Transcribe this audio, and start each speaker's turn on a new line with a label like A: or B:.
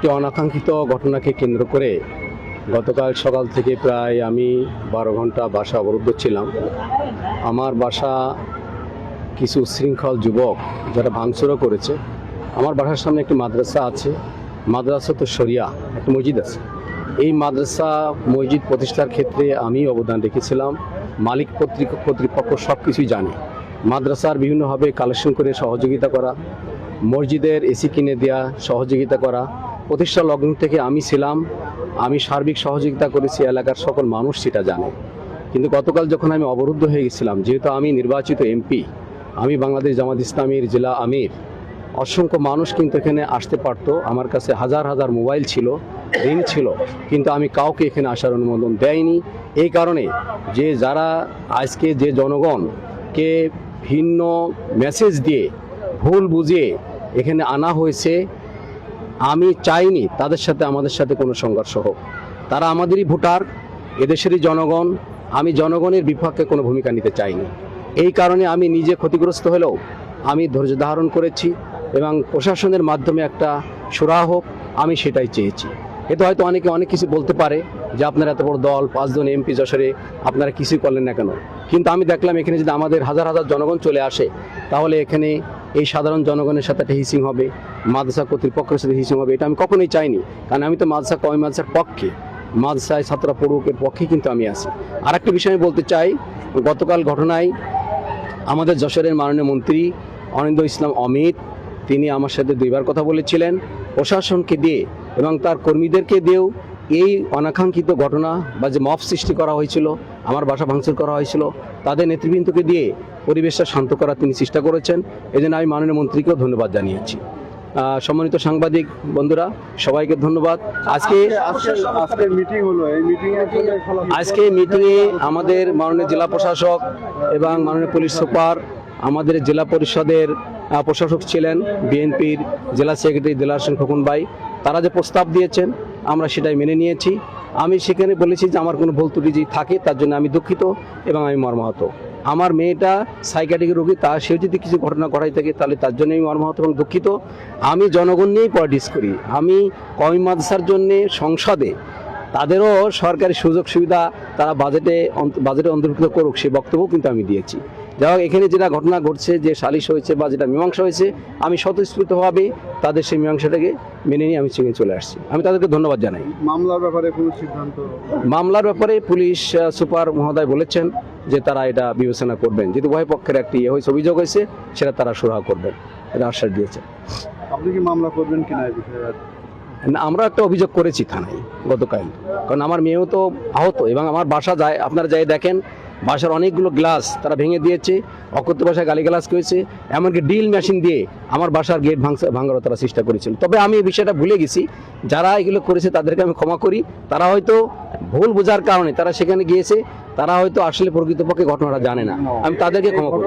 A: একটি অনাকাঙ্ক্ষিত ঘটনাকে কেন্দ্র করে গতকাল সকাল থেকে প্রায় আমি 12 ঘন্টা বাসা অবরুদ্ধ ছিলাম। আমার বাসা কিছু শৃঙ্খল যুবক যারা ভাঙচুরও করেছে। আমার বাসার সামনে একটি মাদ্রাসা আছে, মাদ্রাসা তো শরিয়া, একটা মসজিদ আছে। এই মাদ্রাসা মসজিদ প্রতিষ্ঠার ক্ষেত্রে আমি অবদান রেখেছিলাম। মালিক কর্তৃপক্ষ সব কিছুই জানে। মাদ্রাসার বিভিন্নভাবে কালেকশন করে সহযোগিতা করা, মসজিদের এসি কিনে দেওয়া, সহযোগিতা করা, প্রতিষ্ঠা লগ্ন থেকে আমি ছিলাম। আমি সার্বিক সহযোগিতা করেছি, এলাকার সকল মানুষ সেটা জানে। কিন্তু গতকাল যখন আমি অবরুদ্ধ হয়ে গেছিলাম, যেহেতু আমি নির্বাচিত এমপি, আমি বাংলাদেশ জামাত ইসলামীর জেলা আমির, অসংখ্য মানুষ কিন্তু এখানে আসতে পারতো। আমার কাছে হাজার হাজার মোবাইল ছিল, ঋণ ছিল, কিন্তু আমি কাউকে এখানে আসার অনুমোদন দেয়নি। এই কারণে যে যারা আজকে যে জনগণকে ভিন্ন মেসেজ দিয়ে ভুল বুঝিয়ে এখানে আনা হয়েছে, আমি চাইনি তাদের সাথে আমাদের সাথে কোনো সংঘর্ষ হোক। তারা আমাদেরই ভোটার, এদেশেরই জনগণ। আমি জনগণের বিপক্ষে কোনো ভূমিকা নিতে চাইনি। এই কারণে আমি নিজে ক্ষতিগ্রস্ত হলেও আমি ধৈর্য ধারণ করেছি এবং প্রশাসনের মাধ্যমে একটা সুরাহা হোক, আমি সেটাই চেয়েছি। এতে হয়তো অনেকে অনেক কিছু বলতে পারে যে আপনারা এত বড় দল, 5 জন এমপি যশোরে, আপনারা কিছুই করলেন না কেন। কিন্তু আমি দেখলাম এখানে যদি আমাদের হাজার হাজার জনগণ চলে আসে, তাহলে এখানে এই সাধারণ জনগণের সাথে একটা হিসিং হবে, মাদ্রাসা কর্তৃপক্ষের সাথে হিসিং হবে। এটা আমি কখনোই চাইনি, কারণ আমি তো কওমি মাদ্রাসার পক্ষে, মাদ্রাসায় ছাত্ররা পড়ুকের পক্ষে কিন্তু আমি আছি। আর একটা বিষয় আমি বলতে চাই, গতকাল ঘটনায় আমাদের যশোরের মাননীয় মন্ত্রী অনিন্দ ইসলাম অমিত, তিনি আমার সাথে 2বার কথা বলেছিলেন। প্রশাসনকে দিয়ে এবং তার কর্মীদেরকে দিয়েও এই অনাকাঙ্ক্ষিত ঘটনা বা যে মব সৃষ্টি করা হয়েছিল, আমার বাসা ভাঙচুর করা হয়েছিল, তাদের নেতৃবৃন্দকে দিয়ে পরিবেশটা শান্ত করার তিনি চেষ্টা করেছেন। এই জন্য আমি মাননীয় মন্ত্রীকেও ধন্যবাদ জানিয়েছি। সম্মানিত সাংবাদিক বন্ধুরা, সবাইকে ধন্যবাদ। আজকে মিটিংয়ে আমাদের মাননীয় জেলা প্রশাসক এবং মাননীয় পুলিশ সুপার, আমাদের জেলা পরিষদের প্রশাসক ছিলেন, বিএনপির জেলা সেক্রেটারি দিলার হোসেন খোকন ভাই, তারা যে প্রস্তাব দিয়েছেন আমরা সেটাই মেনে নিয়েছি। আমি সেখানে বলেছি যে আমার কোনো ভুল ত্রুটি যদি থাকে তার জন্য আমি দুঃখিত এবং আমি মর্মাহত। আমার মেয়েটা সাইকিয়াট্রিক রোগী, সেও যদি কিছু ঘটনা ঘটাই থাকে তাহলে তার জন্য আমি মর্মাহত এবং দুঃখিত। আমি জনগণ নিয়েই পলিটিক্স করি। আমি কওমি মাদ্রাসার জন্যে সংসদে তাদেরও সরকারি সুযোগ সুবিধা তারা বাজেটে অন্তর্ভুক্ত করুক, সে বক্তব্য কিন্তু আমি দিয়েছি। যাই হোক, এখানে যেটা ঘটনা ঘটছে, যে সালিশ হয়েছে বা যেটা মীমাংসা হয়েছে, আমি স্বতঃস্ফূর্তভাবে তাদের সেই মীমাংসাটাকে মেনে নিয়ে আমি সঙ্গে চলে আসছি। আমি তাদেরকে ধন্যবাদ জানাই।
B: মামলার ব্যাপারে কোনো সিদ্ধান্ত?
A: মামলার ব্যাপারে পুলিশ সুপার মহোদয় বলেছেন যে তারা এটা বিবেচনা করবেন, যদি উভয় পক্ষের একটি হয়েছে, অভিযোগ হয়েছে, সেটা তারা সুরাহা করবেন, এটা আশ্বাস দিয়েছে।
B: আপনি কি মামলা করবেন কিনা এই বিষয়ে?
A: আমরা একটা অভিযোগ করেছি থানায় গতকাল, কারণ আমার মেয়েও তো আহত এবং আমার বাসা যায়, আপনারা যাই দেখেন, বাসার অনেকগুলো গ্লাস তারা ভেঙে দিয়েছে, অকথ্য ভাষায় গালিগালাজ করেছে, এমনকি ড্রিল মেশিন দিয়ে আমার বাসার গেট ভাঙারও তারা চেষ্টা করেছিল। তবে আমি এই বিষয়টা ভুলে গেছি, যারা এগুলো করেছে তাদেরকে আমি ক্ষমা করি। তারা হয়তো ভুল বোঝার কারণে তারা সেখানে গিয়েছে, তারা হয়তো আসলে প্রকৃতপক্ষে ঘটনাটা জানে না, আমি তাদেরকে ক্ষমা করি।